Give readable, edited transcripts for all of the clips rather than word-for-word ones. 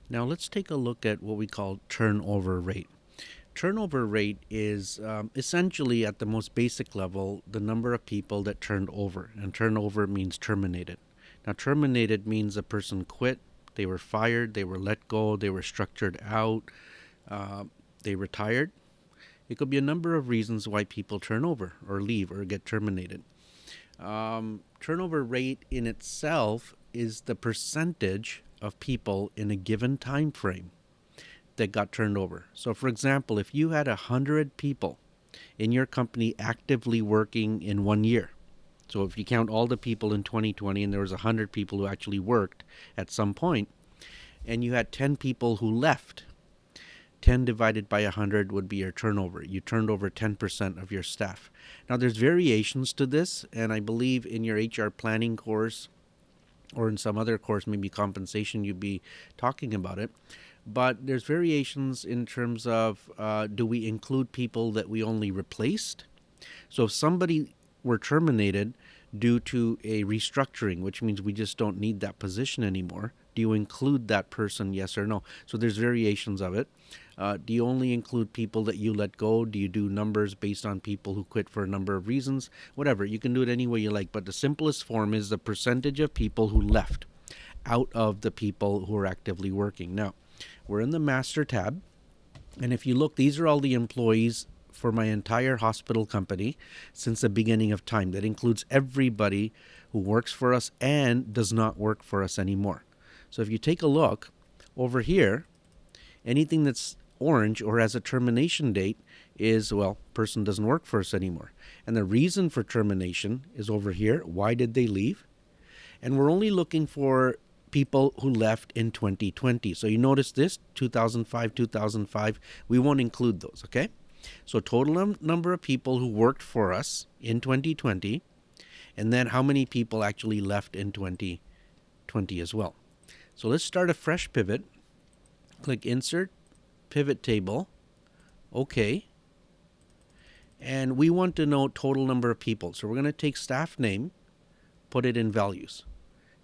Now let's take a look at what we call turnover rate. Turnover rate is essentially, at the most basic level, the number of people that turned over. And turnover means terminated. Now, terminated means a person quit, they were fired, they were let go, they were structured out, uh, they retired. It could be a number of reasons why people turn over or leave or get terminated. Turnover rate in itself is the percentage of people in a given time frame that got turned over. So, for example, if you had 100 people in your company actively working in 1 year, so if you count all the people in 2020 and there was 100 people who actually worked at some point, and you had 10 people who left, 10 divided by 100 would be your turnover. You turned over 10% of your staff. Now, there's variations to this, and I believe in your HR planning course or in some other course, maybe compensation, you'd be talking about it. But there's variations in terms of do we include people that we only replaced? So if somebody were terminated due to a restructuring, which means we just don't need that position anymore, do you include that person, yes or no? So there's variations of it. Do you only include people that you let go? Do you do numbers based on people who quit for a number of reasons? Whatever, you can do it any way you like, but the simplest form is the percentage of people who left out of the people who are actively working. Now, we're in the master tab, and if you look, these are all the employees for my entire hospital company since the beginning of time. That includes everybody who works for us and does not work for us anymore. So if you take a look over here, anything that's orange or has a termination date is, well, person doesn't work for us anymore. And the reason for termination is over here. Why did they leave? And we're only looking for people who left in 2020. So you notice this, 2005, we won't include those, okay? So total number of people who worked for us in 2020, and then how many people actually left in 2020 as well. So let's start a fresh pivot. Click Insert, Pivot Table, OK. And we want to know total number of people. So we're going to take staff name, put it in values.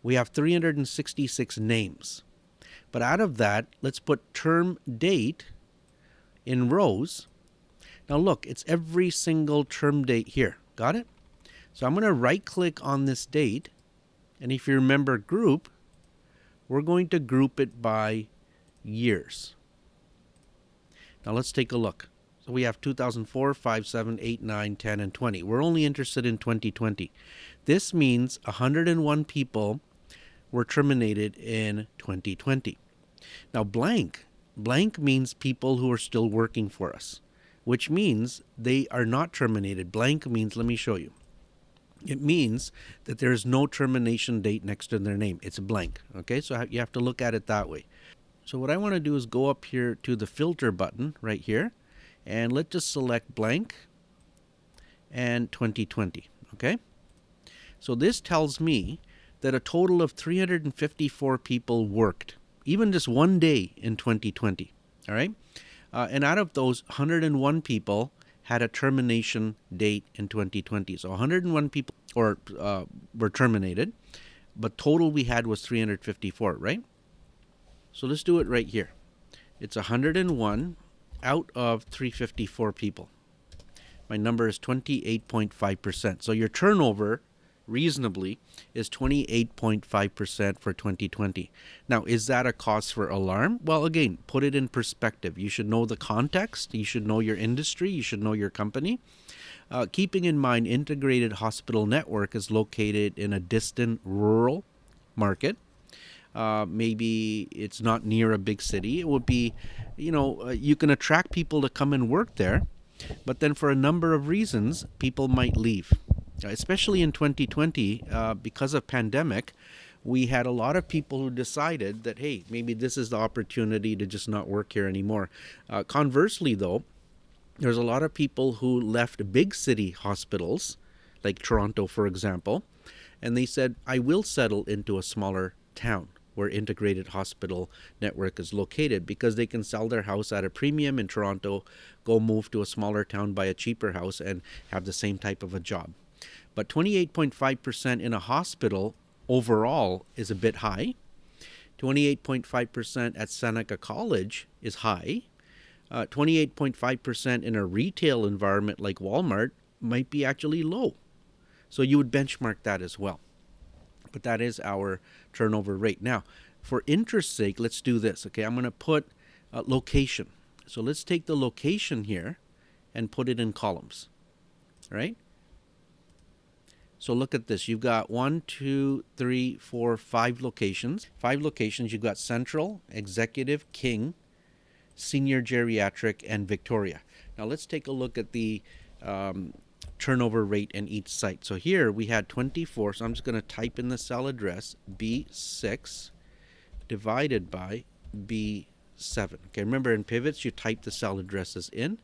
We have 366 names. But out of that, let's put term date in rows. Now look, it's every single term date here. Got it? So I'm going to right click on this date. And if you remember group, we're going to group it by years. Now let's take a look. So we have 2004, 5, 7, 8, 9, 10, and 20. We're only interested in 2020. This means 101 people were terminated in 2020. Now blank means people who are still working for us, which means they are not terminated. Blank means, let me show you. It means that there is no termination date next to their name. It's blank. Okay, so you have to look at it that way. So what I want to do is go up here to the filter button right here, and let's just select blank and 2020. Okay, so this tells me that a total of 354 people worked, even just one day in 2020. All right, and out of those, 101 people had a termination date in 2020. So 101 people were terminated, but total we had was 354, right? So let's do it right here. It's 101 out of 354 people. My number is 28.5%. So your turnover, reasonably, is 28.5% for 2020. Now, is that a cause for alarm? Well, again, put it in perspective. You should know the context. You should know your industry. You should know your company. Keeping in mind, Integrated Hospital Network is located in a distant rural market. Maybe it's not near a big city. It would be, you can attract people to come and work there, but then for a number of reasons, people might leave. Especially in 2020, because of pandemic, we had a lot of people who decided that, hey, maybe this is the opportunity to just not work here anymore. Conversely, though, there's a lot of people who left big city hospitals, like Toronto, for example, and they said, I will settle into a smaller town where Integrated Hospital Network is located, because they can sell their house at a premium in Toronto, go move to a smaller town, buy a cheaper house, and have the same type of a job. But 28.5% in a hospital overall is a bit high. 28.5% at Seneca College is high. 28.5% in a retail environment like Walmart might be actually low. So you would benchmark that as well. But that is our turnover rate. Now, for interest's sake, let's do this. Okay, I'm going to put location. So let's take the location here and put it in columns, right? So look at this. You've got 1, 2, 3, 4, 5 locations. 5 locations. You've got Central, Executive, King, Senior Geriatric, and Victoria. Now let's take a look at the turnover rate in each site. So here we had 24. So I'm just going to type in the cell address B6 divided by B7. Okay, remember in pivots you type the cell addresses in.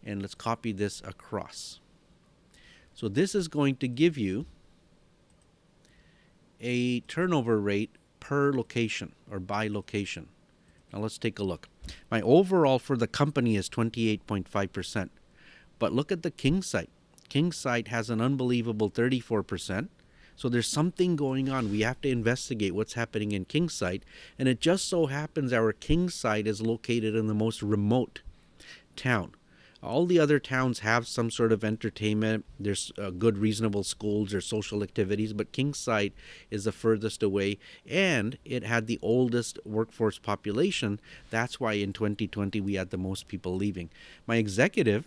And let's copy this across. So this is going to give you a turnover rate per location or by location. Now let's take a look. My overall for the company is 28.5%. But look at the King site. King site has an unbelievable 34%. So there's something going on. We have to investigate what's happening in King site. And it just so happens our King site is located in the most remote town. All the other towns have some sort of entertainment. There's good, reasonable schools or social activities, but King's Site is the furthest away, and it had the oldest workforce population. That's why in 2020 we had the most people leaving. My executive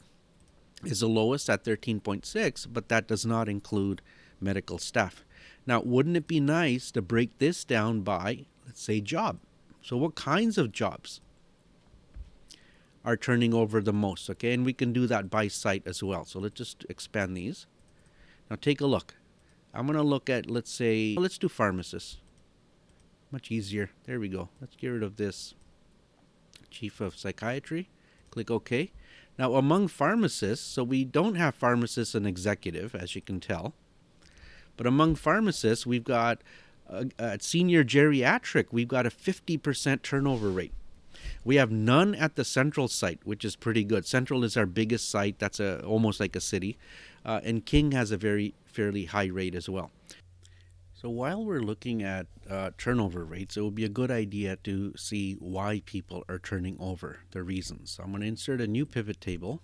is the lowest at 13.6, but that does not include medical staff. Now, wouldn't it be nice to break this down by, let's say, job? So what kinds of jobs are turning over the most? Okay, and we can do that by site as well. So let's just expand these. Now take a look. I'm going to look at, let's do pharmacists. Much easier. There we go. Let's get rid of this chief of psychiatry. Click OK. Now among pharmacists, so we don't have pharmacists and executive, as you can tell. But among pharmacists, we've got at senior geriatric, we've got a 50% turnover rate. We have none at the Central site, which is pretty good. Central is our biggest site. That's almost like a city. And King has a fairly high rate as well. So while we're looking at turnover rates, it would be a good idea to see why people are turning over, the reasons. So I'm going to insert a new pivot table.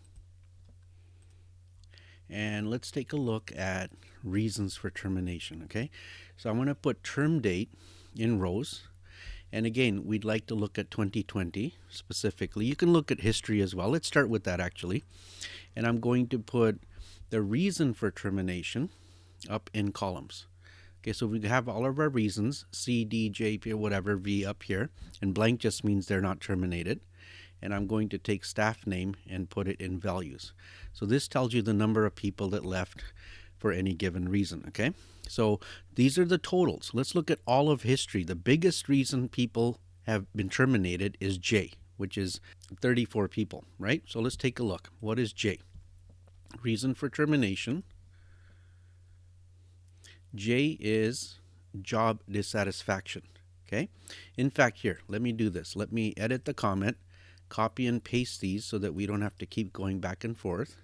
And let's take a look at reasons for termination, okay? So I'm going to put term date in rows. And again, we'd like to look at 2020 specifically. You can look at history as well. Let's start with that actually. And I'm going to put the reason for termination up in columns. Okay, so we have all of our reasons, C, D, J, P, whatever, V up here. And blank just means they're not terminated. And I'm going to take staff name and put it in values. So this tells you the number of people that left for any given reason, okay? So these are the totals. Let's look at all of history. The biggest reason people have been terminated is J, which is 34 people, right? So let's take a look. What is J? Reason for termination. J is job dissatisfaction, okay? In fact, here, let me do this. Let me edit the comment, copy and paste these so that we don't have to keep going back and forth,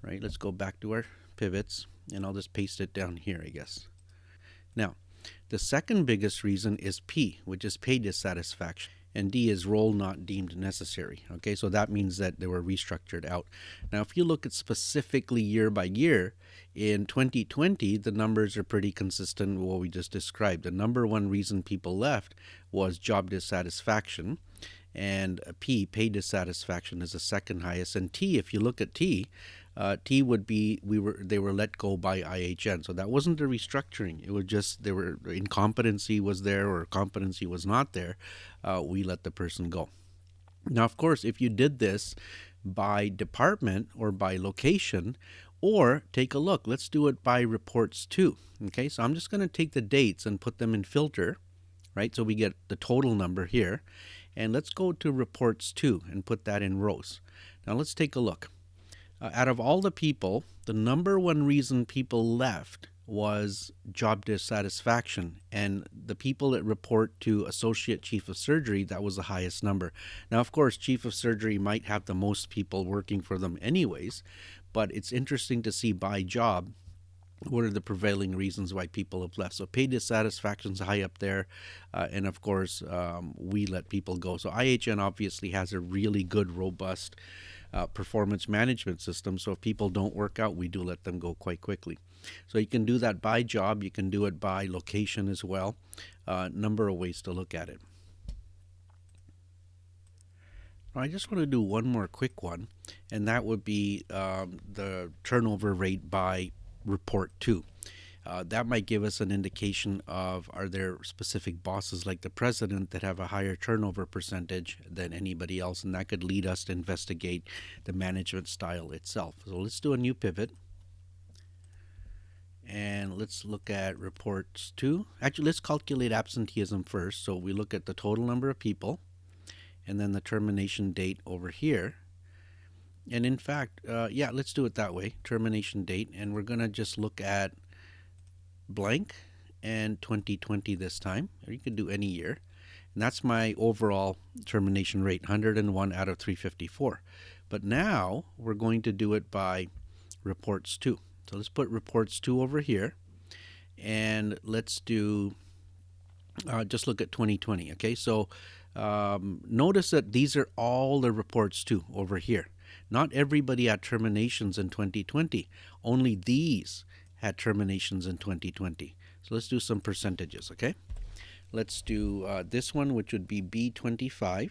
right? Let's go back to our pivots. And I'll just paste it down here, I guess. Now, the second biggest reason is P, which is pay dissatisfaction. And D is role not deemed necessary. Okay, so that means that they were restructured out. Now, if you look at specifically year by year, in 2020, the numbers are pretty consistent with what we just described. The number one reason people left was job dissatisfaction. And P, pay dissatisfaction, is the second highest. And T, if you look at T, T would be they were let go by IHN. So that wasn't a restructuring. It was just incompetency was there or competency was not there. We let the person go. Now, of course, if you did this by department or by location, or take a look, let's do it by reports too. Okay, so I'm just going to take the dates and put them in filter, right? So we get the total number here. And let's go to reports 2 and put that in rows. Now let's take a look. Out of all the people, the number one reason people left was job dissatisfaction. And the people that report to Associate Chief of Surgery, that was the highest number. Now, of course, Chief of Surgery might have the most people working for them anyways, but it's interesting to see by job what are the prevailing reasons why people have left. So pay dissatisfaction is high up there, and of course we let people go. So IHN obviously has a really good, robust performance management system. So if people don't work out, we do let them go quite quickly. So you can do that by job, you can do it by location as well. Number of ways to look at it. I just want to do one more quick one, and that would be the turnover rate by report 2. That might give us an indication of, are there specific bosses like the president that have a higher turnover percentage than anybody else, and that could lead us to investigate the management style itself. So let's do a new pivot, and let's look at reports 2. Actually, let's calculate absenteeism first. So we look at the total number of people, and then the termination date over here. And in fact, yeah, let's do it that way, termination date, and we're going to just look at blank and 2020 this time, or you could do any year. And that's my overall termination rate, 101 out of 354. But now we're going to do it by reports 2. So let's put reports 2 over here, and let's do just look at 2020. Okay, so notice that these are all the reports 2 over here. Not everybody had terminations in 2020. Only these had terminations in 2020. So let's do some percentages, okay? Let's do this one, which would be B25,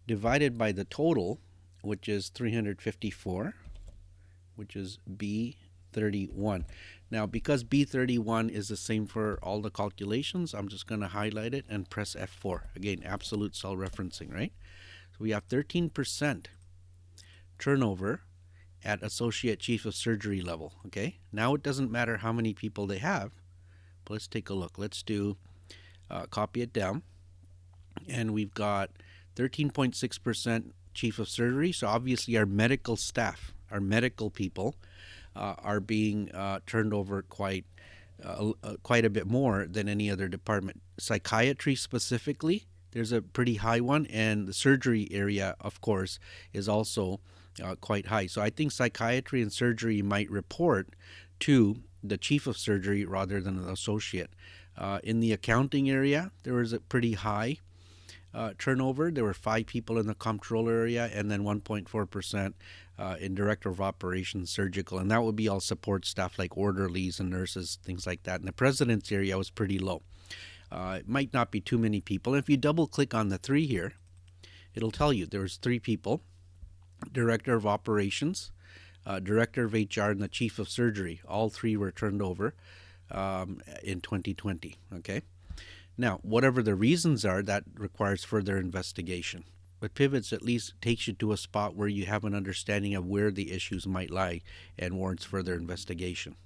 divided by the total, which is 354, which is B31. Now, because B31 is the same for all the calculations, I'm just going to highlight it and press F4. Again, absolute cell referencing, right? So we have 13% turnover at associate chief of surgery level, okay? Now it doesn't matter how many people they have, but let's take a look. Let's do, copy it down, and we've got 13.6% chief of surgery. So obviously our medical staff, our medical people are being turned over quite a bit more than any other department. Psychiatry specifically, there's a pretty high one, and the surgery area, of course, is also quite high. So I think psychiatry and surgery might report to the chief of surgery rather than an associate. In the accounting area, there was a pretty high turnover. There were 5 people in the comptroller area, and then 1.4% in director of operations surgical, and that would be all support staff like orderlies and nurses, things like that. And the president's area was pretty low. It might not be too many people. If you double click on the 3 here, it'll tell you there was 3 people: director of operations, director of HR, and the chief of surgery. All 3 were turned over in 2020. Okay. Now, whatever the reasons are, that requires further investigation. But pivots at least takes you to a spot where you have an understanding of where the issues might lie and warrants further investigation.